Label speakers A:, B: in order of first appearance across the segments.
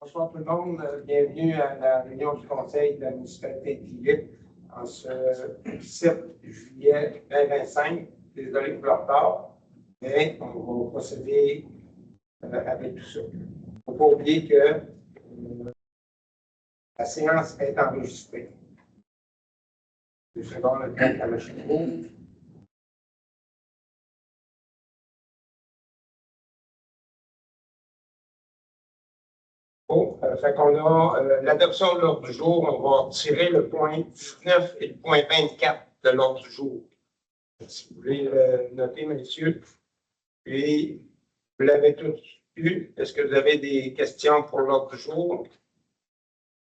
A: Bonsoir tout le monde. Bienvenue à la réunion du Conseil de la municipalité de Québec en ce 7 juillet 2025. Désolé pour le retard, mais on va procéder avec tout ça. Il ne faut pas oublier que la séance est enregistrée. 2 secondes, le temps que la machine ouvre. Bon, fait qu'on a l'adoption de l'ordre du jour. On va retirer le point 19 et le point 24 de l'ordre du jour. Si vous voulez le noter, messieurs. Puis, vous l'avez tous eu. Est-ce que vous avez des questions pour l'ordre du jour?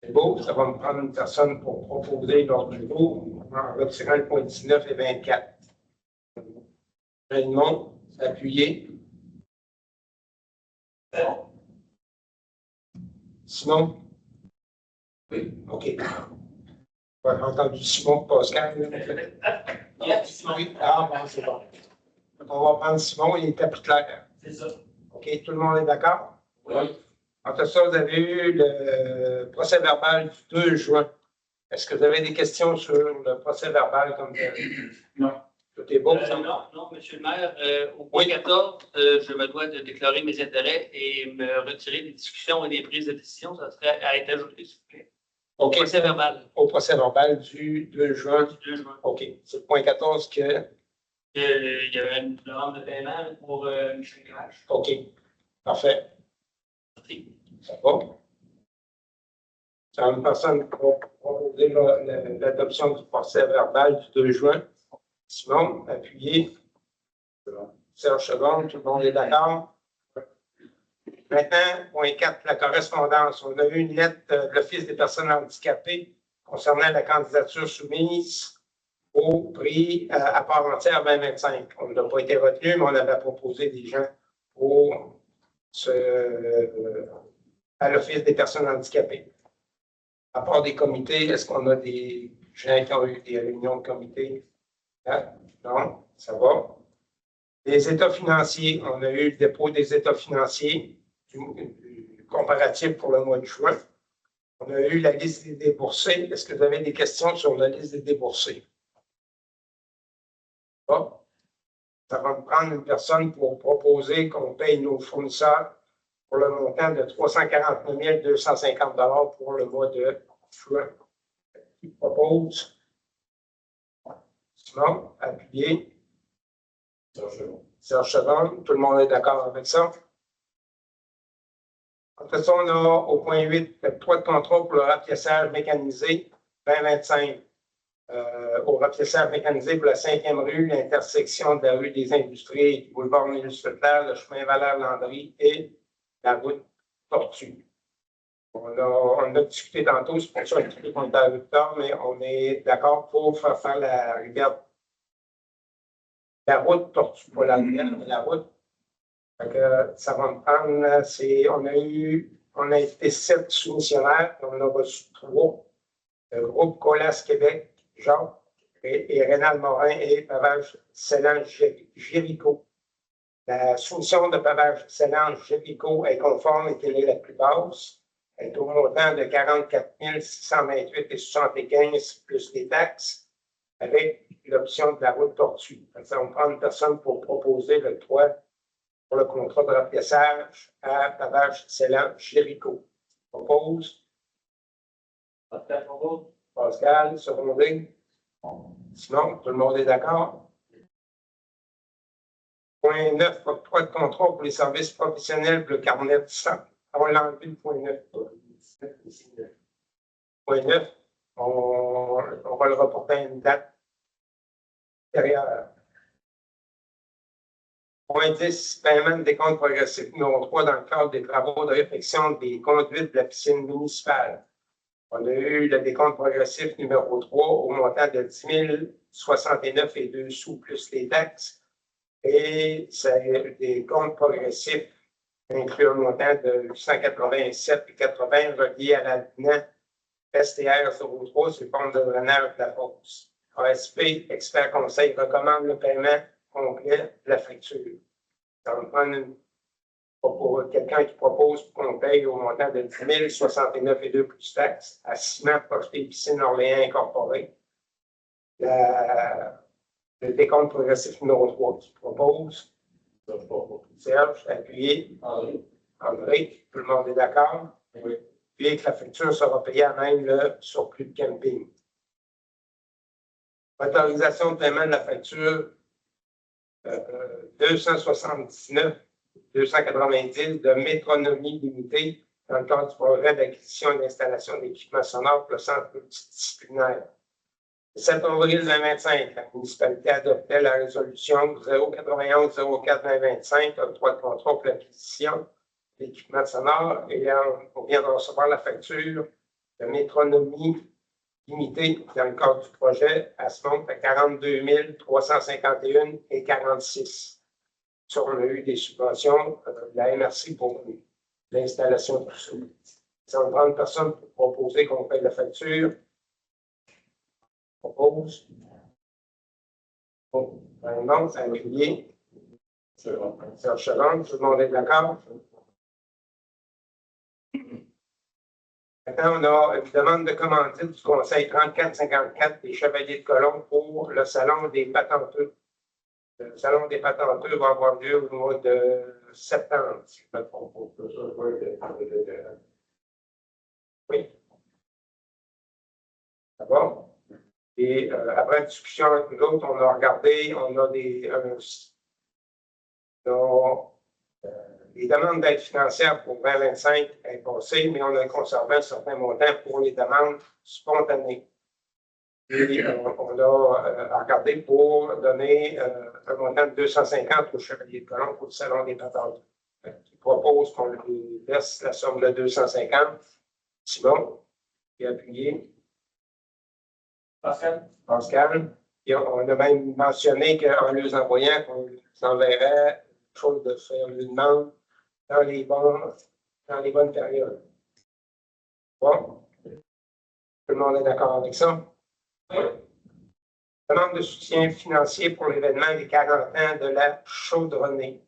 A: C'est beau, ça va me prendre une personne pour proposer l'ordre du jour en retirant le point 19 et 24. Raymond, appuyez. Simon? Oui, OK. J'ai entendu Simon, Pascal. Oui, ah, bon, c'est bon. Donc, on va prendre Simon, il était plus clair.
B: C'est ça.
A: OK, tout le monde est d'accord?
B: Oui.
A: Entre ça, vous avez eu le procès verbal du 2 juin. Est-ce que vous avez des questions sur le procès verbal comme tel?
B: Non.
A: Tout est beau, ça?
B: Non, Monsieur le maire. Au point 14, je me dois de déclarer mes intérêts et me retirer des discussions et des prises de décision. Ça serait à être ajouté, s'il vous plaît. Au
A: OK.
B: procès verbal.
A: Au procès verbal du 2 juin.
B: Du 2 juin.
A: OK. C'est le point 14 que.
B: Il y avait une demande de paiement pour Michel Crash.
A: OK. Parfait.
B: Merci.
A: Ça va? C'est une personne pour proposer l'adoption du procès verbal du 2 juin. Simon, appuyez. Serge Chevron, tout le monde est d'accord? Maintenant, point 4, la correspondance. On a eu une lettre de l'Office des personnes handicapées concernant la candidature soumise au prix à part entière 2025. On n'a pas été retenu, mais on avait proposé des gens à l'Office des personnes handicapées. À part des comités, est-ce qu'on a des gens qui ont eu des réunions de comité? Hein? Non, ça va. Les états financiers, on a eu le dépôt des états financiers du comparatif pour le mois de juin. On a eu la liste des déboursés. Est-ce que vous avez des questions sur la liste des déboursés? Bon. Ça va me prendre une personne pour proposer qu'on paye nos fournisseurs pour le montant de 349 250 $ pour le mois de juin. Qui propose? Sinon, appuyez. Serge Chevron, tout le monde est d'accord avec ça? Après ça, on a au point 8, le droit de contrôle pour le rapiessage mécanisé 2025. Au rapiessage mécanisé pour la 5e rue, l'intersection de la rue des Industries, du boulevard Ménus-Leclerc, le chemin Valère-Landry et la route Tortue. On a discuté tantôt, c'est pour ça qu'on est à l'automne, mais on est d'accord pour faire la rivière. La route Tortue, pas la rivière, mais la route. Ça va me prendre, on a été 7 soumissionnaires, on a reçu 3. Le groupe Colas Québec, Jacques, et Rénal Morin et Pavage Sellange-Jéricho. La soumission de Pavage Sellange-Jéricho est conforme et qu'elle est la plus basse. Elle est au montant de 44 628,75 plus les taxes, avec l'option de la route Tortue. Ça va me prendre une personne pour proposer le toit pour le contrat de rapiessage à Pavage Sellange-Jéricho. Propose. Pascal, secondé. Sinon, tout le monde est d'accord. Point 9, octroi de contrat pour les services professionnels pour le carnet de sang. On l'a enlevé le point 9. Point 9, on va le reporter à une date antérieure. Point 10, paiement des comptes progressifs numéro 3 dans le cadre des travaux de réfection des conduites de la piscine municipale. On a eu le décompte progressif numéro 3 au montant de 10 069 et 2 sous plus les taxes. Et c'est des comptes progressifs inclus un montant de 887,80 reliés à l'avenant STR 03 sur le compte de drainage de la fosse. ASP, expert conseil, recommande le paiement complet de la facture. Ça va prendre quelqu'un qui propose qu'on paye au montant de 10 069,2 plus taxes à Ciment Prospect Piscine Orléans Incorporé. Le décompte progressif numéro 3 qui propose. Serge, appuyé. André, tout le monde est d'accord? Oui. Puis que la facture sera payée à même le surplus de camping. Autorisation de paiement de la facture 279-290 de Métronomie limitée dans le cadre du projet d'acquisition et d'installation d'équipements sonores pour le centre multidisciplinaire. Le 7 avril 2025, la municipalité adoptait la résolution 091-04-2025, octroi de contrat pour l'acquisition d'équipements sonores et on vient de recevoir la facture de Métronomie limitée dans le cadre du projet, elle se monte à 42 351,46. Ça, on a eu des subventions de la MRC pour l'installation de tout ça. 130 personnes pour proposer qu'on paye la facture. Propose. Bon, non, c'est appuyé. Serge Chalande, tout le monde est d'accord? Maintenant, on a une demande de commandite du Conseil 3454 des Chevaliers de Colomb pour le Salon des Patenteux. Le Salon des Patenteux va avoir lieu au mois de septembre, si je ne me trompe pas. Oui. D'abord. Et après discussion avec nous autres, on a regardé, on a les demandes d'aide financière pour 2025 est passée, mais on a conservé un certain montant pour les demandes spontanées. Et on a regardé pour donner un montant de 250 au Chevalier de Colomb pour le Salon des Patenteux. Il propose qu'on lui laisse la somme de 250. Simon, qui a appuyé. Pascal. Et on a même mentionné qu'en les envoyant, qu'on enverrait quelque chose de faire une demande dans les bonnes périodes. Bon. Tout le monde est d'accord avec ça? Oui. Demande de soutien financier pour l'événement des 40 ans de la Chaudronnée.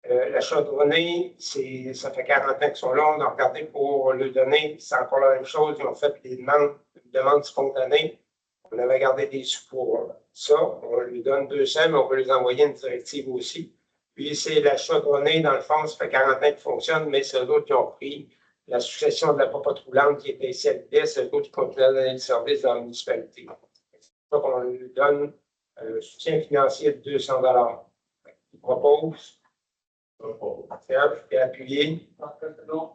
A: La Chaudronnée, ça fait 40 ans qu'ils sont là. On a regardé pour le donner. C'est encore la même chose. Ils ont fait des demandes spontanées. On avait gardé des sous pour ça. On lui donne 200, mais on peut les envoyer une directive aussi. Puis c'est la Chaudronnée, dans le fond, ça fait 40 ans qu'il fonctionne, mais c'est eux autres qui ont pris la succession de la popote roulante qui était ici à l'IPS, c'est eux autres qui continuent à donner le service dans la municipalité. C'est pour ça qu'on lui donne un soutien financier de 200 $. Il propose. Serge, et appuyé.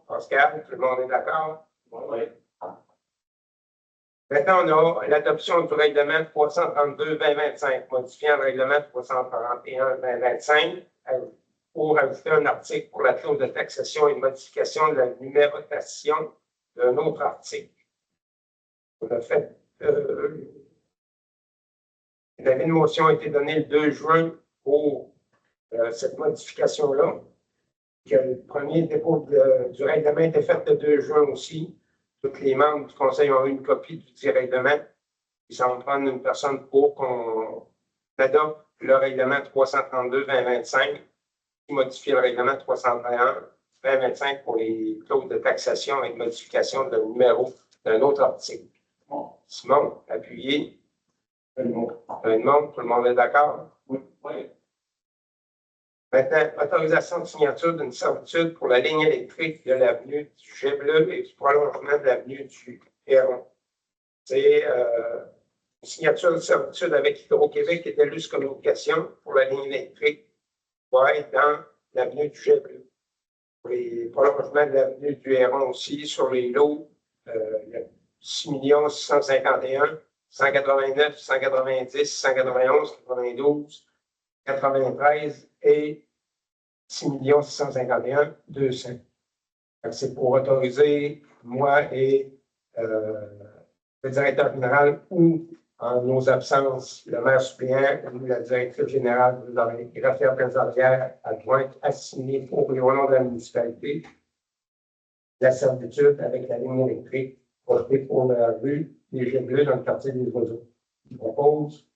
A: Pascal, tout le monde est d'accord? Oui. Maintenant, on a l'adoption du règlement 332-2025, modifiant le règlement 331-2025 pour ajouter un article pour la clause de taxation et de modification de la numérotation d'un autre article. On a fait. Il y avait une motion qui a été donnée le 2 juin pour cette modification-là. Le premier dépôt du règlement était fait le 2 juin aussi. Tous les membres du Conseil ont eu une copie du règlement. Ils s'en prendre une personne pour qu'on adopte le règlement 332-2025 qui modifie le règlement 331-2025 pour les clauses de taxation et de modification de numéro d'un autre article. Simon, appuyé. Tout le monde est d'accord? Oui. Maintenant, autorisation de signature d'une servitude pour la ligne électrique de l'avenue du Jet Bleu et du prolongement de l'avenue du Héron. C'est une signature de servitude avec Hydro-Québec et TELUS Communications pour la ligne électrique dans l'avenue du Jet Bleu. Pour les prolongements de l'avenue du Héron aussi, sur les lots, il y a 6 651 189, 190, 191, 92, 93 et 6 651 200. C'est pour autoriser moi et le directeur général ou, en nos absences, le maire suppléant ou la directrice générale des affaires trésorières adjointe assignée au nom de la municipalité la servitude avec la ligne électrique portée pour la rue des Jets Bleus dans le quartier des Oiseaux. Il propose.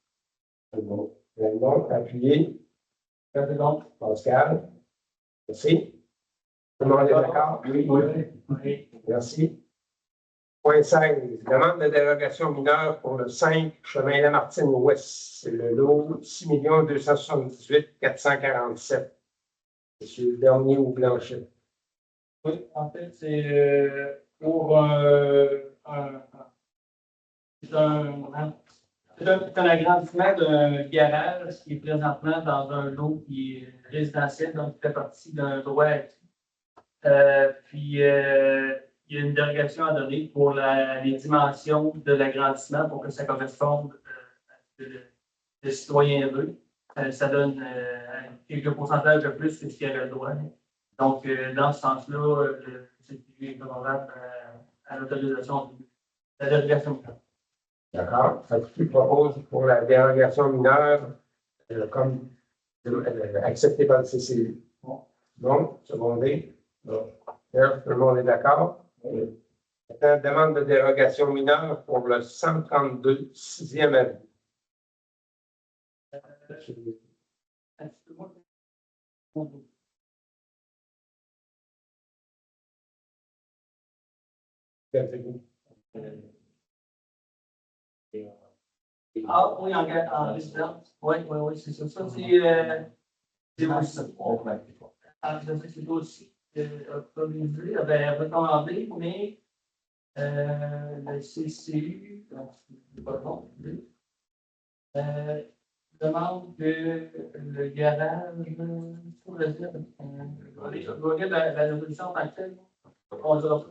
A: Appuyé. Pascal. Merci. Tout le monde est d'accord?
B: Oui.
A: Merci. Point 16, demande de dérogation mineure pour le 5 chemin Lamartine-Ouest. C'est le lot 6 278 447. Monsieur Bernier ou Blanchet.
B: Oui, en fait, c'est pour c'est un agrandissement d'un garage qui est présentement dans un lot qui est résidentiel, donc qui fait partie d'un droit acquis. Il y a une dérogation à donner pour les dimensions de l'agrandissement pour que ça corresponde à ce que le citoyen veut. Ça donne quelques pourcentages de plus que ce qu'il y avait le droit. Donc, dans ce sens-là, le CPI est favorable à l'autorisation de la dérogation.
A: D'accord. Qui propose pour la dérogation mineure comme acceptée par le CCU? Non, secondé. Non. Tout le monde est d'accord? Maintenant, demande de dérogation mineure pour le 132 6e avenue.
B: Ah oui, en résidence. Oui, c'est ça. Ça, c'est aussi. C'est aussi autorisé, recommandé, mais le CCU, pas bon, demande que le garage, pour le dire, je vais regarder la résolution actuelle, on dira pas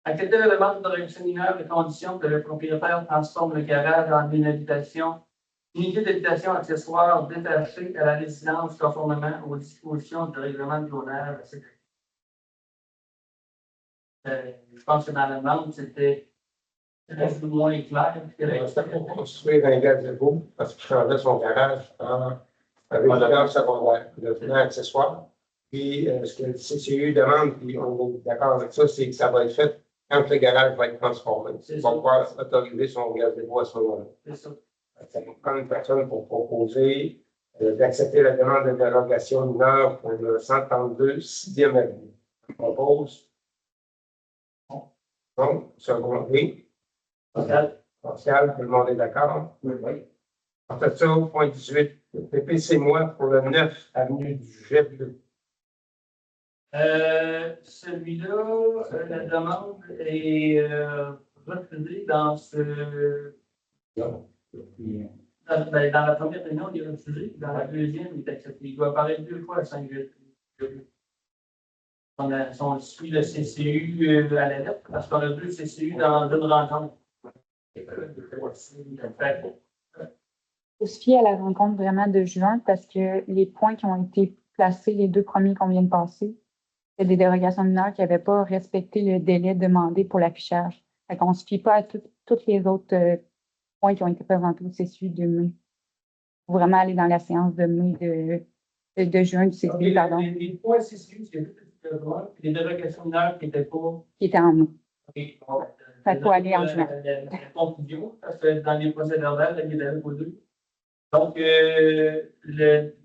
B: accepter la demande de réduction mineure de condition que le propriétaire transforme le garage en une habitation, unité d'habitation accessoire détachée à la résidence conformément aux dispositions du règlement de zonage. Je pense que dans la demande, c'était plus ou moins clair.
A: C'était pour construire un gazebo parce qu'il changeait son garage en résidence secondaire, devenant accessoire. Puis, ce que le CCU demande, puis on est d'accord avec ça, c'est que ça va être fait quand le garage va être transformé. On va pouvoir autoriser son gazebo à ce moment-là.
B: C'est ça.
A: Ça nous prend une personne pour proposer d'accepter la demande de dérogation mineure pour le 132 6e avenue. Je propose. Non, secondé. Pascal, tout le monde est d'accord? Oui. En fait, ça, au point 18, Pépé, c'est moi pour le 9 avenue du Jet-Bleu.
B: Celui-là, la demande est refusée dans ce.
A: Non.
B: Dans la première réunion, il est refusé. Dans la deuxième, il est accepté. Il doit apparaître 2 fois à 5 jours. On suit le CCU à la lettre parce qu'on a 2 CCU dans une rencontre.
C: Faut se fier à la rencontre vraiment de juin parce que les points qui ont été placés, les 2 premiers qu'on vient de passer, c'est des dérogations mineures qui n'avaient pas respecté le délai demandé pour l'affichage. Fait qu'on ne se fie pas à tous les autres points qui ont été présentés au CCU de mai. Il faut vraiment aller dans la séance de mai de juin du CCU, pardon.
B: Les points CCU, c'est les dérogations mineures qui étaient pas.
C: Qui étaient en mai.
B: Okay.
C: Fait faut aller en juin.
B: La conclusion, parce que dans les procès verbales, il y en avait pas 2. Donc,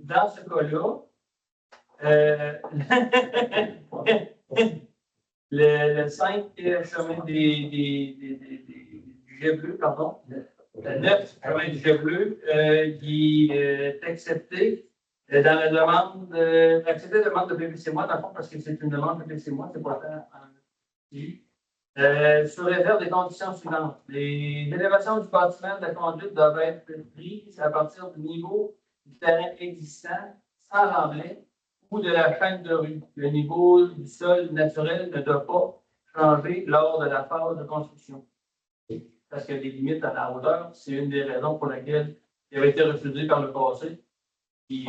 B: dans ce cas-là, le 5 chemin du jet bleu, pardon, le 9 chemin du jet bleu, qui est accepté dans la demande, accepter la demande de PPC-moi, dans le fond, parce que c'est une demande de PPC-moi, c'est pas sur réserve des conditions suivantes. Les élévations du bâtiment de la conduite doivent être prises à partir du niveau du terrain existant sans remblai ou de la chaîne de rue. Le niveau du sol naturel ne doit pas changer lors de la phase de construction. Parce qu'il y a des limites à la hauteur. C'est une des raisons pour laquelle il avait été refusé par le passé. Puis,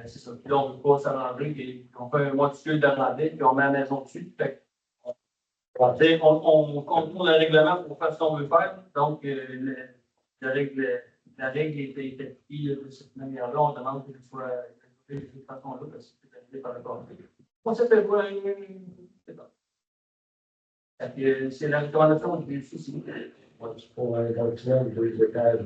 B: c'est ça. Puis là, on ne veut pas s'arranger. On fait un monticule de remblai, puis on met la maison dessus. On contourne le règlement pour faire ce qu'on veut faire. Donc, la règle est appliquée de cette manière-là. On demande que ce soit de cette façon-là parce que c'est validé par le corps. On s'est fait voir c'est la recommandation du CCU.
A: Pour un bâtiment de 2 étages.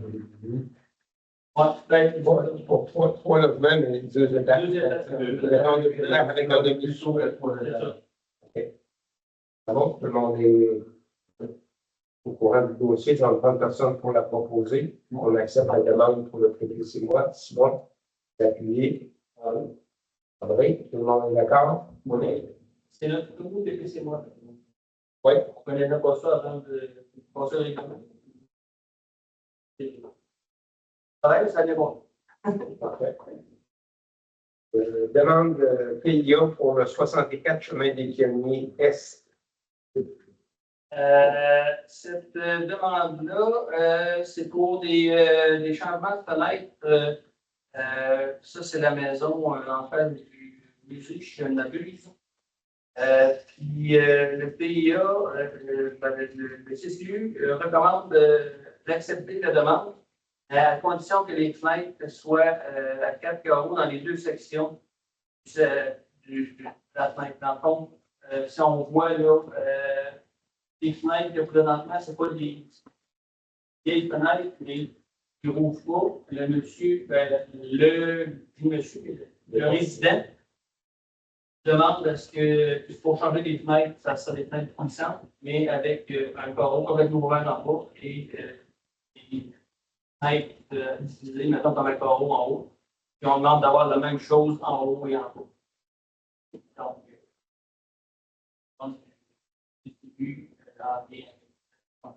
B: peut-être.
A: Pour trois logements, mais deux étages.
B: Deux étages.
A: Deux étages avec un demi-sous.
B: C'est ça.
A: Ah bon, tout le monde est au courant du dossier, j'en prends personne pour la proposer. On accepte la demande pour le privé 6 mois, 6 mois, d'appuyer. André, tout le monde est d'accord?
B: Oui. C'est notre nouveau DPC, moi.
A: Oui.
B: On ne connaissait pas ça avant de passer le règlement. Pareil, ça allait bon.
A: Parfait. Demande de PIA pour le 64 chemin des Pionniers Est.
B: Cette demande-là, c'est pour des changements de fenêtres. Ça, c'est la maison, en fait, du musée, je ne m'abuse. Puis le PIA, le CCU recommande d'accepter la demande à condition que les fenêtres soient à 4 carreaux dans les deux sections de la fenêtre. Dans le fond, si on voit là, les fenêtres que présentement, ce n'est pas des vieilles fenêtres, mais qui ne rouvrent pas. Le monsieur, le résident demande à ce que pour changer les fenêtres, ça sera des fenêtres puissantes, mais avec un carreau complètement ouvert en bas et des fenêtres utilisées, mettons, comme un carreau en haut. Puis on demande d'avoir la même chose en haut et en bas. Donc, distribue bien.
A: On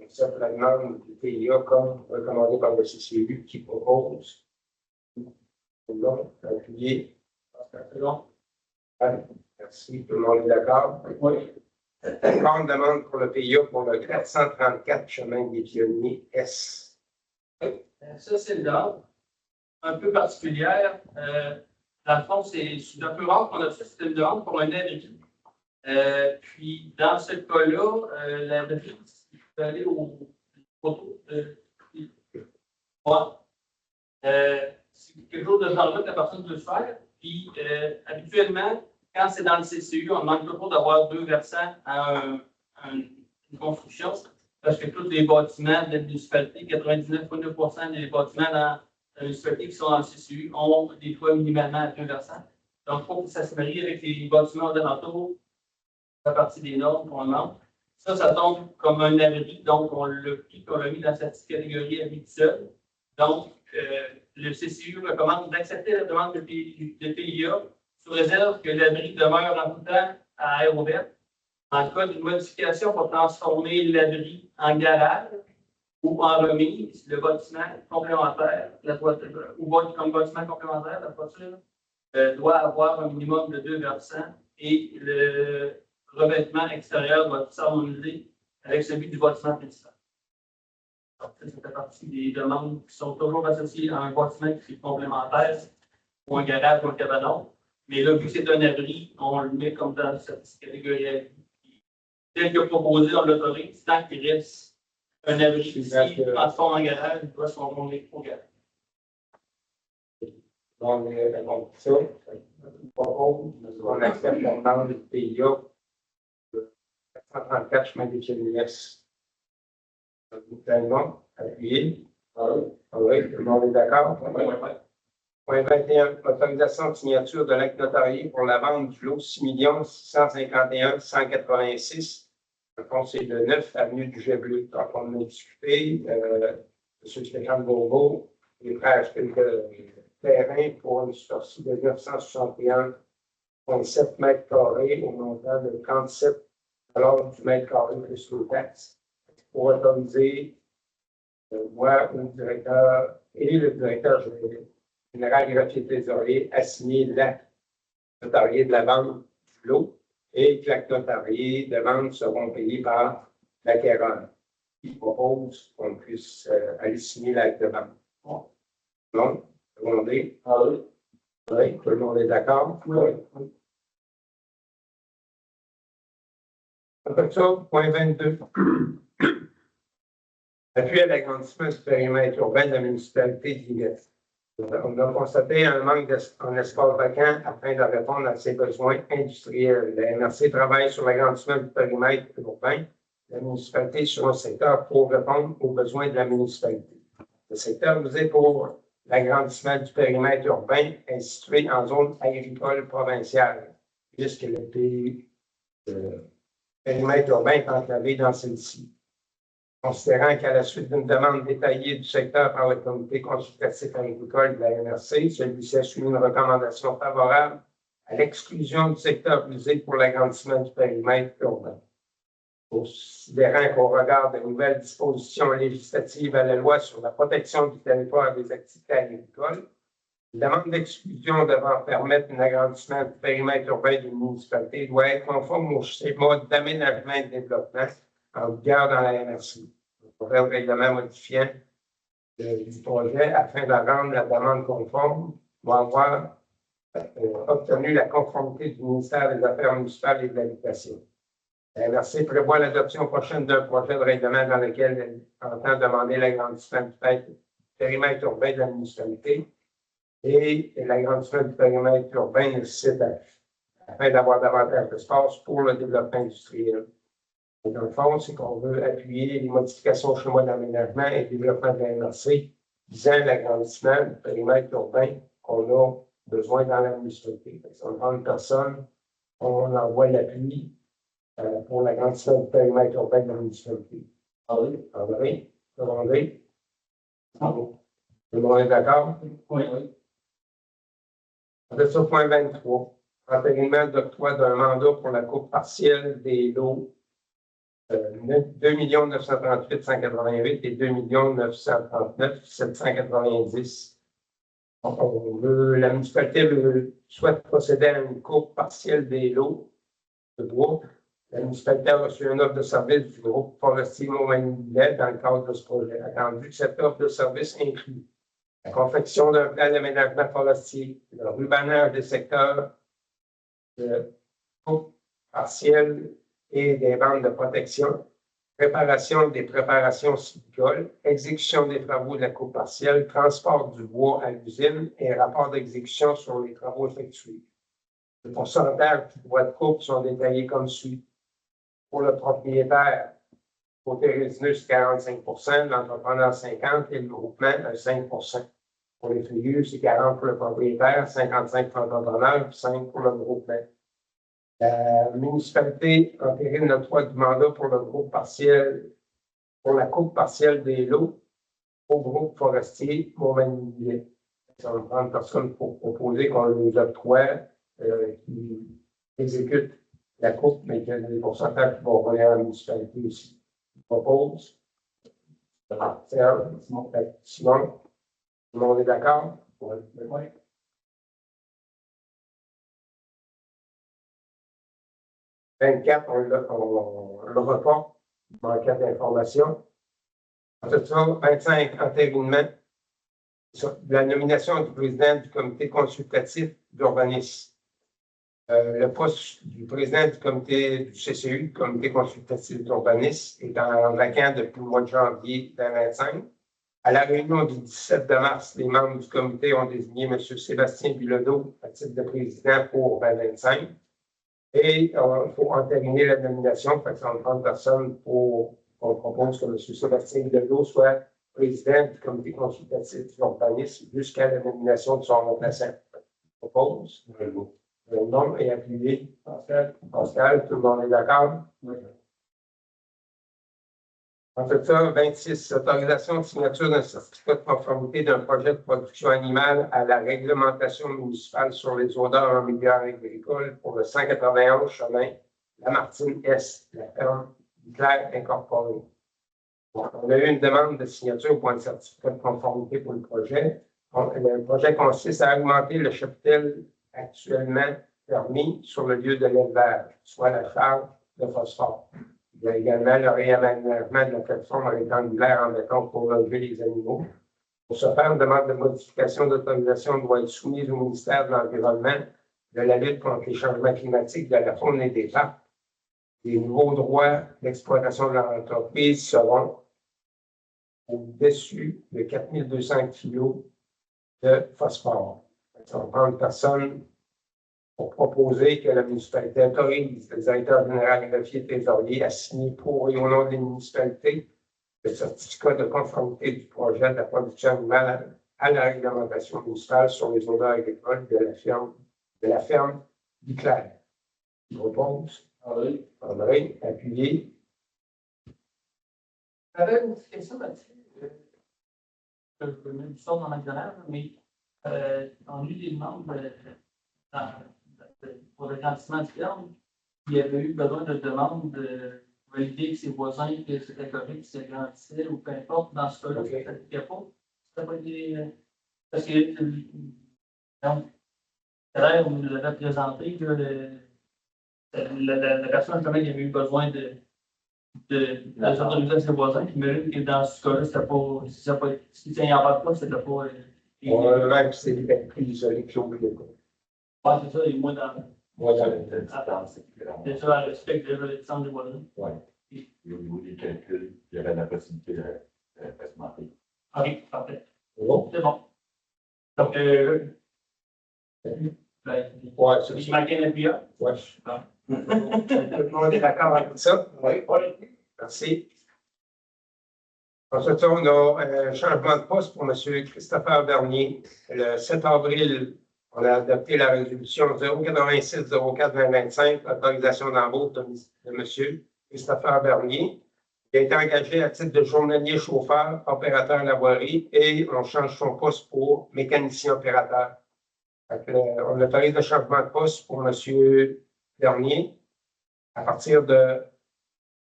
A: accepte la demande du PIA comme recommandé par le CCU qui propose. Donc, appuyé.
B: C'est bon?
A: Merci, tout le monde est d'accord?
B: Oui.
A: Grande demande pour le PIA pour le 434 chemin des Pionniers S.
B: Ça, c'est une demande un peu particulière. Dans le fond, c'est un peu rare qu'on a fait cette demande pour un abri. Puis, dans ce cas-là, l'abri, il peut aller au photo. C'est quelque chose de genre-là que la personne peut se faire. Puis, habituellement, quand c'est dans le CCU, on demande toujours d'avoir deux versants à une construction, parce que tous les bâtiments de la municipalité, 99,9% des bâtiments dans la municipalité qui sont dans le CCU ont des toits minimalement à deux versants. Donc, il faut que ça se marie avec les bâtiments d'alentour, à partir des normes qu'on demande. Ça tombe comme un abri, donc on l'a mis dans cette catégorie abri seul. Donc, le CCU recommande d'accepter la demande de PIA sous réserve que l'abri demeure en tout temps à air ouverte. En cas d'une modification pour transformer l'abri en garage ou en remise, le bâtiment complémentaire, ou comme bâtiment complémentaire, la toiture doit avoir un minimum de 2 versants et le revêtement extérieur doit s'harmoniser avec celui du bâtiment principal. Donc, ça fait partie des demandes qui sont toujours associées à un bâtiment qui est complémentaire ou un garage ou un cabanon. Mais là, vu que c'est un abri, on le met comme dans cette catégorie. Tel que proposé, on l'autorise, tant qu'il reste un abri qui transforme en garage, il doit se transformer au garage.
A: Donc, ça, on accepte la demande du PIA, le 434 chemin des Pionniers. Tellement appuyé. Oui, tout le monde est d'accord? Point 21, autorisation de signature de l'acte notarié pour la vente du lot 6 651 186. Le fond, c'est le 9 avenue du Jet Bleu. Donc, on a discuté, M. Stéphane Bourbeau est prêt à acheter le terrain pour une superficie de 961,7 mètres carrés au montant de 37 $ du mètre carré plus le taxe. Pour autoriser moi ou le directeur et le directeur général greffier trésorier à signer l'acte notarié de la vente du lot et que l'acte notarié de vente seront payés par l'acquéreur. Il propose qu'on puisse aller signer l'acte de vente. Donc, demandez. Oui, tout le monde est d'accord? Oui. Après ça, point 22. Appui à l'agrandissement du périmètre urbain de la municipalité d'Inès. On a constaté un manque en espace vacant afin de répondre à ses besoins industriels. La MRC travaille sur l'agrandissement du périmètre urbain de la municipalité sur un secteur pour répondre aux besoins de la municipalité. secteur visé pour l'agrandissement du périmètre urbain est situé en zone agricole provinciale, puisque le périmètre urbain est enclavé dans celle-ci. Considérant qu'à la suite d'une demande détaillée du secteur par le comité consultatif agricole de la MRC, celui-ci a soumis une recommandation favorable à l'exclusion du secteur visé pour l'agrandissement du périmètre urbain. Considérant qu'au regard de nouvelles dispositions législatives à la loi sur la protection du territoire et des activités agricoles, la demande d'exclusion devant permettre un agrandissement du périmètre urbain d'une municipalité doit être conforme au schéma d'aménagement et de développement en vigueur dans la MRC. Le projet de règlement modifiant du projet afin de rendre la demande conforme doit avoir obtenu la conformité du ministère des Affaires municipales et de l'Habitation. La MRC prévoit l'adoption prochaine d'un projet de règlement dans lequel elle entend demander l'agrandissement du périmètre urbain de la municipalité et l'agrandissement du périmètre urbain nécessite afin d'avoir davantage d'espace pour le développement industriel. Et dans le fond, c'est qu'on veut appuyer les modifications au schéma d'aménagement et de développement de la MRC visant l'agrandissement du périmètre urbain qu'on a besoin dans la municipalité. Si on prend une personne, on envoie l'appui pour l'agrandissement du périmètre urbain de la municipalité. André? André? Tout le monde est d'accord?
B: Oui.
A: De ce point 23, entérinement d'octroi d'un mandat pour la coupe partielle des lots 2 938 188 et 2 939 790. La municipalité souhaite procéder à une coupe partielle des lots de bois. La municipalité a reçu une offre de service du groupe forestier Montmagny-Millet dans le cadre de ce projet. Attendu que cette offre de service inclut la confection d'un plan d'aménagement forestier, le rubanage des secteurs de coupe partielle et des bandes de protection, préparation des préparations sylvicoles, exécution des travaux de la coupe partielle, transport du bois à l'usine et rapport d'exécution sur les travaux effectués. Les pourcentages du bois de coupe sont détaillés comme suit. Pour le propriétaire, côté résineux, c'est 45 %, l'entrepreneur 50 % et le groupement 5 %. Pour les feuillus, c'est 40 pour le propriétaire, 55 pour l'entrepreneur, 5 pour le groupement. La municipalité entérine l'octroi du mandat pour le groupe partiel, pour la coupe partielle des lots au groupe forestier Montmagny-Millet. Ça va prendre personne pour proposer qu'on les octroie qui exécutent la coupe, mais qu'il y a des pourcentages qui vont revenir à la municipalité aussi. Je propose. Simon, tout le monde est d'accord? Oui. 24, on le reporte, manquant d'information. Ensuite, ça, 25, entérinement. La nomination du président du comité consultatif d'urbanisme. Le poste du président du comité du CCU, du comité consultatif d'urbanisme, est en vacant depuis le mois de janvier 2025. À la réunion du 17 mars, les membres du comité ont désigné M. Sébastien Bilodeau à titre de président pour 2025. Et il faut entériner la nomination, fait que ça va prendre personne pour qu'on propose que M. Sébastien Bilodeau soit président du comité consultatif d'urbanisme jusqu'à la nomination de son remplaçant. Je propose. Le nom est appuyé. Pascal, tout le monde est d'accord? Oui. Ensuite, ça, 26, autorisation de signature d'un certificat de conformité d'un projet de production animale à la réglementation municipale sur les odeurs en milieu agricole pour le 191 chemin Lamartine-Est, la ferme Claire incorporée. On a eu une demande de signature pour un certificat de conformité pour le projet. Donc, le projet consiste à augmenter le cheptel actuellement permis sur le lieu de l'élevage, soit la charge de phosphore. Il y a également le réaménagement de la plateforme rectangulaire en béton pour relever les animaux. Pour ce faire, une demande de modification d'autorisation doit être soumise au ministère de l'Environnement, de la lutte contre les changements climatiques, de la faune et des parcs. Les nouveaux droits d'exploitation de l'entreprise seront au-dessus de 4 200 kg de phosphore. Ça va prendre personne pour proposer que la municipalité autorise le directeur général greffier trésorier à signer pour et au nom des municipalités le certificat de conformité du projet de la production animale à la réglementation municipale sur les odeurs agricoles de la ferme Duclair. Je propose. André, appuyé.
B: J'avais une petite question là-dessus. Je peux mettre du son dans ma gueule, mais on a eu des demandes pour le grandissement du ferme. Il y avait eu besoin de demandes de valider que ses voisins, que c'était correct, que ça grandissait ou peu importe. Dans ce cas-là, ça n'appliquait pas. Ça n'a pas été. Parce que. Donc, tout à l'heure, on nous l'avait présenté que la personne, quand même, il y avait eu besoin de s'autoriser ses voisins. J'imagine que dans ce cas-là, c'était pas. Si ça n'y en parle pas, c'était pas.
A: Même si c'est plus isolé que l'autre.
B: Ouais, c'est ça, et moi, dans.
A: Moi,
B: C'est ça, à respect de la distance des voisins.
D: Oui. Et au niveau des calculs, il y avait la possibilité de se marquer.
B: OK, parfait.
A: bon.
B: C'est bon. Donc,
A: Ouais, c'est
B: je manquais un appui.
A: Ouais. Tout le monde est d'accord avec ça? Oui. Merci. Ensuite, on a un changement de poste pour M. Christopher Bernier. Le 7 avril, on a adopté la résolution 086-04-2025, l'autorisation d'embauche de M. Christopher Bernier. Il a été engagé à titre de journalier chauffeur, opérateur la voirie, et on change son poste pour mécanicien opérateur. On autorise le changement de poste pour M. Bernier à partir de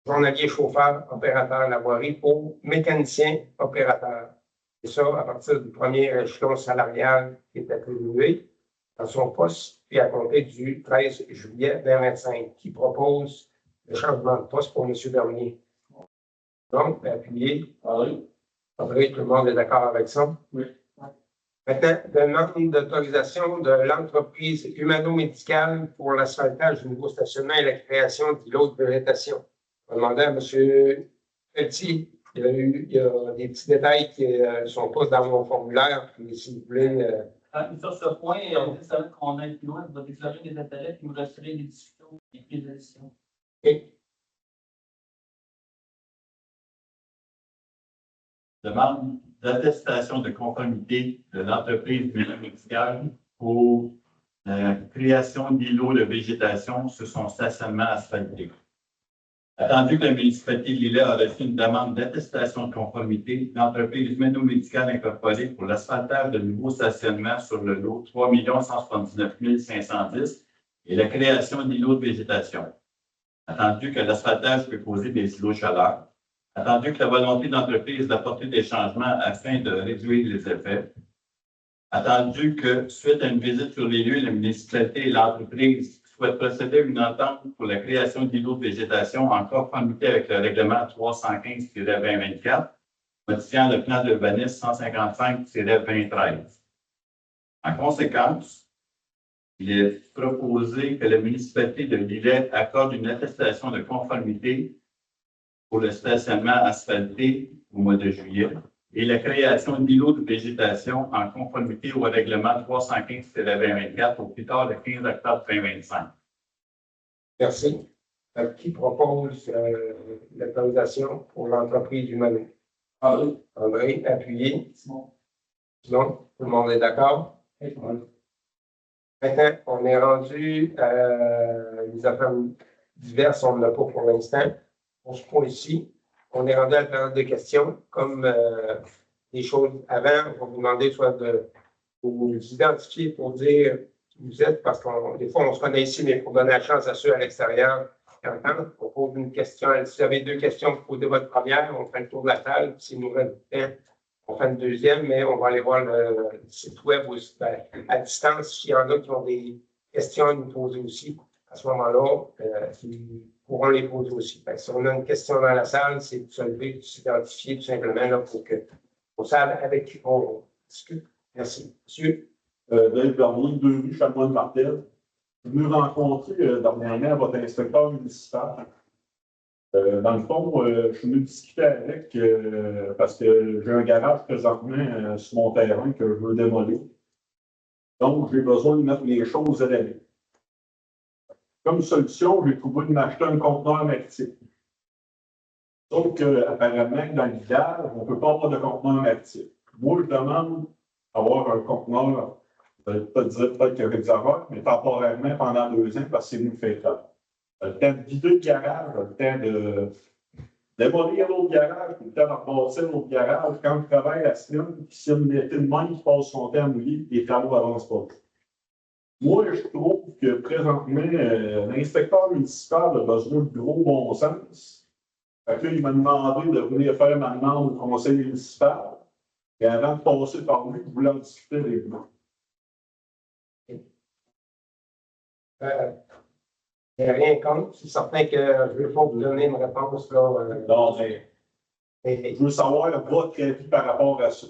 A: journalier chauffeur, opérateur la voirie pour mécanicien opérateur. Et ça, à partir du premier échelon salarial qui est attribué dans son poste, puis à compter du 13 juillet 2025, qui propose le changement de poste pour M. Bernier. Donc, appuyé. André, tout le monde est d'accord avec ça?
B: Oui.
A: Maintenant, demande d'autorisation de l'entreprise humano-médicale pour l'asphaltage du nouveau stationnement et la création d'îlots de végétation. On va demander à M. Petit, il y a des petits détails qui ne sont pas dans mon formulaire, puis s'il vous plaît.
B: Sur ce point, c'est vrai qu'on a plus loin, va déclarer des intérêts puis nous resterait des discussions et prises de décision.
A: Okay.
D: Demande d'attestation de conformité de l'entreprise médicale pour la création d'îlots de végétation sur son stationnement asphalté. Attendu que la municipalité de Lillet a reçu une demande d'attestation de conformité, l'entreprise médicale incorporée pour l'asphaltage de nouveaux stationnements sur le lot 3 179 510 et la création d'îlots de végétation. Attendu que l'asphaltage peut causer des îlots de chaleur. Attendu que la volonté d'entreprise d'apporter des changements afin de réduire les effets. Attendu que, suite à une visite sur les lieux, la municipalité et l'entreprise souhaitent procéder à une entente pour la création d'îlots de végétation en conformité avec le règlement 315-2024, modifiant le plan d'urbanisme 155-2013. En conséquence, il est proposé que la municipalité de Lillet accorde une attestation de conformité pour le stationnement asphalté au mois de juillet et la création d'îlots de végétation en conformité au règlement 315-2024 au plus tard le 15 octobre 2025.
A: Merci. Qui propose l'autorisation pour l'entreprise Humano? André, appuyé. Sinon, tout le monde est d'accord? Maintenant, on est rendu les affaires diverses, on ne l'a pas pour l'instant. Pour ce point-ci, on est rendu à la période de questions. Comme les choses avant, on va vous demander soit de vous identifier pour dire qui vous êtes, parce que des fois, on se connaît ici, mais pour donner la chance à ceux à l'extérieur qui entendent, on pose une question. Si vous avez deux questions, vous posez votre première, on fait le tour de la table. S'il nous reste du temps, on fait une deuxième, mais on va aller voir le site web aussi, à distance. S'il y en a qui ont des questions à nous poser aussi, à ce moment-là, ils pourront les poser aussi. Si on a une question dans la salle, c'est de se lever, de s'identifier tout simplement là, pour qu'on sache avec qui on discute. Merci. Monsieur.
E: Dave Bernier, 2 rue Chanoine-Martel. Je suis venu rencontrer dernièrement votre inspecteur municipal. Dans le fond, je suis venu discuter avec parce que j'ai un garage présentement sur mon terrain que je veux démolir. Donc, j'ai besoin de mettre les choses à l'année. Comme solution, j'ai trouvé de m'acheter un conteneur maritime. Sauf qu'apparemment, dans le village, on ne peut pas avoir de conteneur actif. Moi, je demande d'avoir un conteneur, je ne vais pas dire peut-être qu'avec Zara, mais temporairement pendant 2 ans, parce que c'est nous le fait faire. Le temps de vider le garage, le temps de démolir l'autre garage, puis le temps de repasser l'autre garage. Quand je travaille à semaine, puis si une été de main qui passe son temps à mouiller, les travaux n'avancent pas. Moi, je trouve que présentement, l'inspecteur municipal a besoin de gros bon sens. Fait que là, il m'a demandé de venir faire ma demande au conseil municipal. Et avant de passer par lui, je voulais en discuter avec vous.
A: Il n'y a rien contre. C'est certain que je ne vais pas vous donner une réponse. Là,
E: Non, mais
A: mais
E: je veux savoir votre avis par rapport à ça.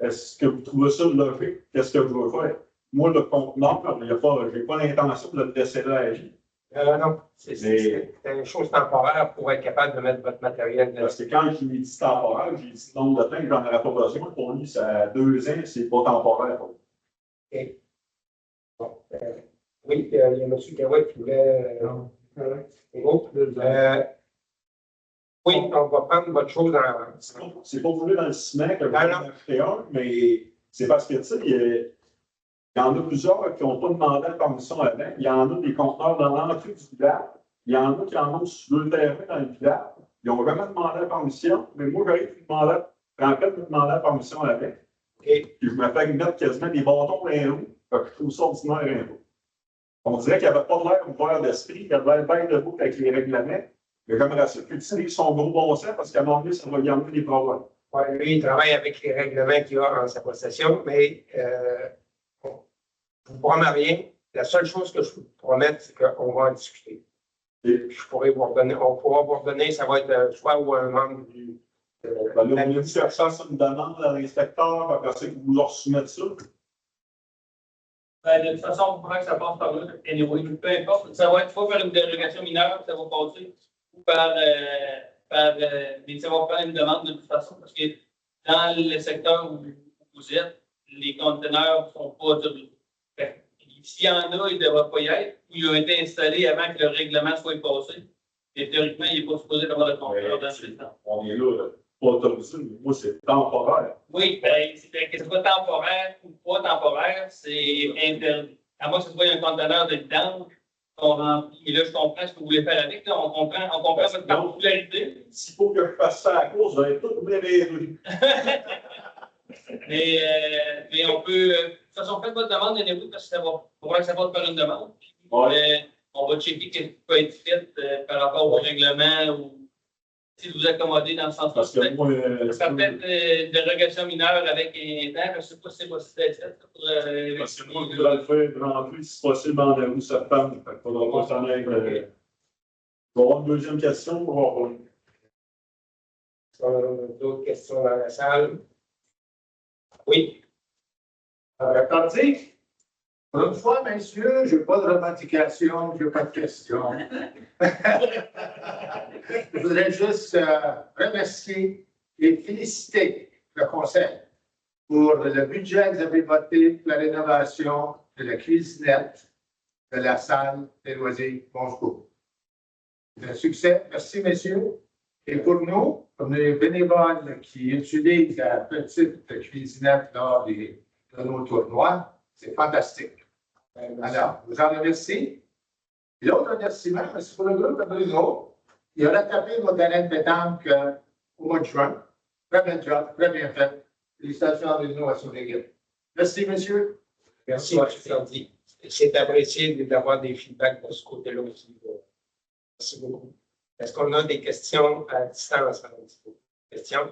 E: Est-ce que vous trouvez ça logique? Qu'est-ce que je veux faire? Moi, le conteneur, je n'ai pas l'intention de le laisser là à vie.
A: non, c'est une chose temporaire pour être capable de mettre votre matériel
E: Parce que quand je lui ai dit temporaire, j'ai dit nombre de temps que j'en aurais pas besoin. Pour lui, ça a 2 ans, c'est pas temporaire.
A: Okay. Bon, oui, il y a M. Gawet qui voulait. Oui, on va prendre votre chose en.
E: C'est pas voulu dans le ciment que je vais
A: Alors.
E: en acheter un, mais c'est parce que, tu sais, il y en a plusieurs qui n'ont pas demandé la permission avant. Il y en a des conteneurs dans l'entrée du village. Il y en a qui en ont sur le terrain dans le village. Ils n'ont jamais demandé la permission, mais moi, j'arrive en fait, de demander la permission avec.
A: Okay.
E: Puis je me fais mettre quasiment des bâtons dans les roues. Fait que je trouve ça ordinaire un peu. On dirait qu'il n'y avait pas l'air ouvert d'esprit, qu'il avait l'air bien debout avec les règlements. Mais j'aimerais ça qu'il utilise son gros bon sens parce qu'à un moment donné, ça va y amener des problèmes.
A: Ouais, lui, il travaille avec les règlements qu'il a en sa possession, mais je ne vous promets rien. La seule chose que je vous promets, c'est qu'on va en discuter.
E: Et
A: Je pourrais vous redonner, on pourra vous redonner, ça va être soit ou un membre du.
E: ben là, on a dit que ça, c'est une demande à l'inspecteur, après ça, qu'il vous leur soumette ça.
B: Ben, de toute façon, on pourra que ça passe par là. Anyway, peu importe. Ça va être soit par une dérogation mineure, ça va passer, ou mais ça va faire une demande de toute façon, parce que dans le secteur où vous êtes, les conteneurs ne sont pas autorisés. S'il y en a, il ne devrait pas y être, ou ils ont été installés avant que le règlement soit passé. Et théoriquement, il n'est pas supposé avoir de conteneur dans ce temps.
E: On est là, pas autorisé, mais moi, c'est temporaire.
B: Oui, ben, que ce soit temporaire ou pas temporaire, c'est interdit. À moins que ce soit un conteneur de vidange qu'on remplit. Et là, je comprends ce que vous voulez faire avec. Là, on comprend votre particularité.
E: S'il faut que je fasse ça à cause, vous allez tout oublier les rues.
B: Mais on peut. De toute façon, faites votre demande, aidez-vous, parce que ça va faire une demande. Puis,
E: Ouais.
B: on va checker ce qui peut être fait par rapport au règlement ou si vous accommodez dans le sens
E: Parce que moi,
B: ça peut être une dérogation mineure avec un temps, je ne sais pas si c'est possible d'être fait.
E: parce que moi, je voudrais le faire rentrer, si possible, en août, septembre. Il ne faudra pas s'en aller. Je vais avoir une deuxième question pour voir.
A: D'autres questions dans la salle? Oui.
F: Attendez. Pour une fois, messieurs, je n'ai pas de revendication, je n'ai pas de questions. Je voudrais juste remercier et féliciter le Conseil pour le budget que vous avez voté pour la rénovation de la cuisinette de la salle des loisirs Monscourt. C'est un succès. Merci, messieurs. Et pour nous, comme les bénévoles qui utilisent la petite cuisinette lors de nos tournois, c'est fantastique. Alors, je vous en remercie. Et l'autre remerciement, c'est pour le groupe de Bruno. Il a rattrapé notre terrain de pétanque au mois de juin. Très bien job, très bien fait. Félicitations à Bruno à son équipe. Merci, monsieur.
A: Merci, M. Ferdi. C'est apprécié d'avoir des feedbacks de ce côté-là aussi. Merci beaucoup. Est-ce qu'on a des questions à distance? Questions?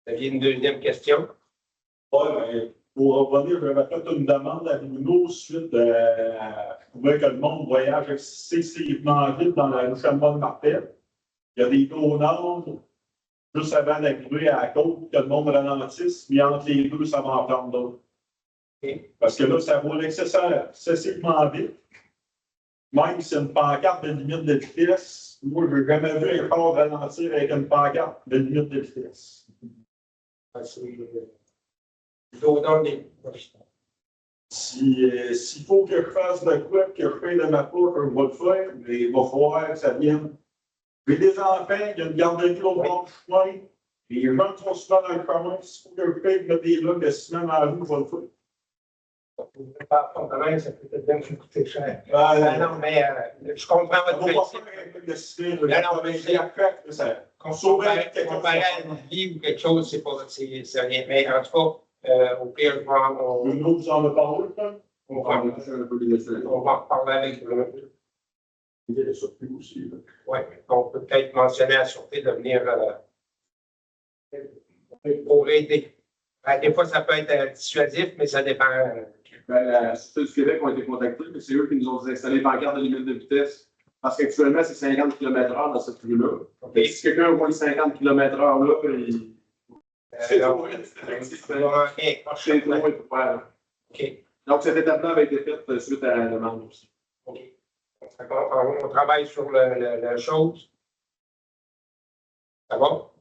A: Vous aviez une deuxième question?
E: Oui, mais pour revenir, j'avais fait une demande à Bruno suite à. Je trouvais que le monde voyage excessivement vite dans la rue Chamonix-Martel. Il y a des donneurs juste avant d'arriver à la côte, que le monde ralentisse, mais entre les deux, ça va en prendre d'autres.
A: Okay.
E: Parce que là, ça roule excessivement vite. Même si c'est une pancarte de limite de vitesse, moi, je n'ai jamais vu un corps ralentir avec une pancarte de limite de vitesse. S'il faut que je fasse de quoi, que je fasse de ma part, je vais le faire, mais il va falloir que ça vienne J'ai des enfants, il y a une garderie au bord du chemin. Les gens qui sont souvent dans le commun, s'il faut qu'un paye mettre des logs de ciment dans la rue, va le faire.
A: Pas quand même, ça peut être bien coûter cher.
E: Ah,
A: Non, mais je comprends
E: on
A: votre
E: va pas
A: principe.
E: faire un truc de ciment.
A: Non, non, mais
E: j'ai la craque, ça.
A: Comparé à une vie ou quelque chose, c'est rien. Mais en tout cas, au pire,
E: Une autre, vous en avez parlé, là?
A: on va en reparler avec eux.
E: Il y a ça plus aussi, là.
A: Oui, on peut peut-être mentionner à la sûreté de venir pour aider. Des fois, ça peut être dissuasif, mais ça dépend.
G: La Sûreté du Québec ont été contactés, mais c'est eux qui nous ont installé les pancartes de limite de vitesse. Parce qu'actuellement, c'est 50 km/h dans cette rue-là.
A: OK.
G: Si quelqu'un voit les 50 km/h là, c'est
A: non,
G: trop vite.
A: on va manquer.
G: C'est trop vite pour faire.
A: OK.
G: Donc, cette étape-là avait été faite suite à la demande aussi.
A: OK. On travaille sur la chose. Ça va?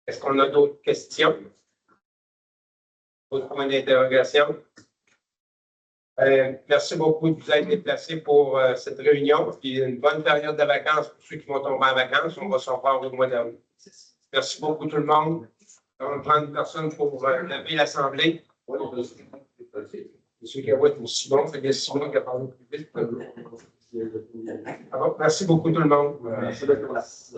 A: Est-ce qu'on a d'autres questions? D'autres points d'interrogation? Merci beaucoup de vous être déplacés pour cette réunion. Puis une bonne période de vacances pour ceux qui vont tomber en vacances. On va s'en revoir au mois d'avril. Merci beaucoup tout le monde. On va prendre une personne pour laver l'Assemblée. M. Gawet ou Simon, c'est Simon qui a parlé plus vite. Merci beaucoup tout le monde.
G: Merci.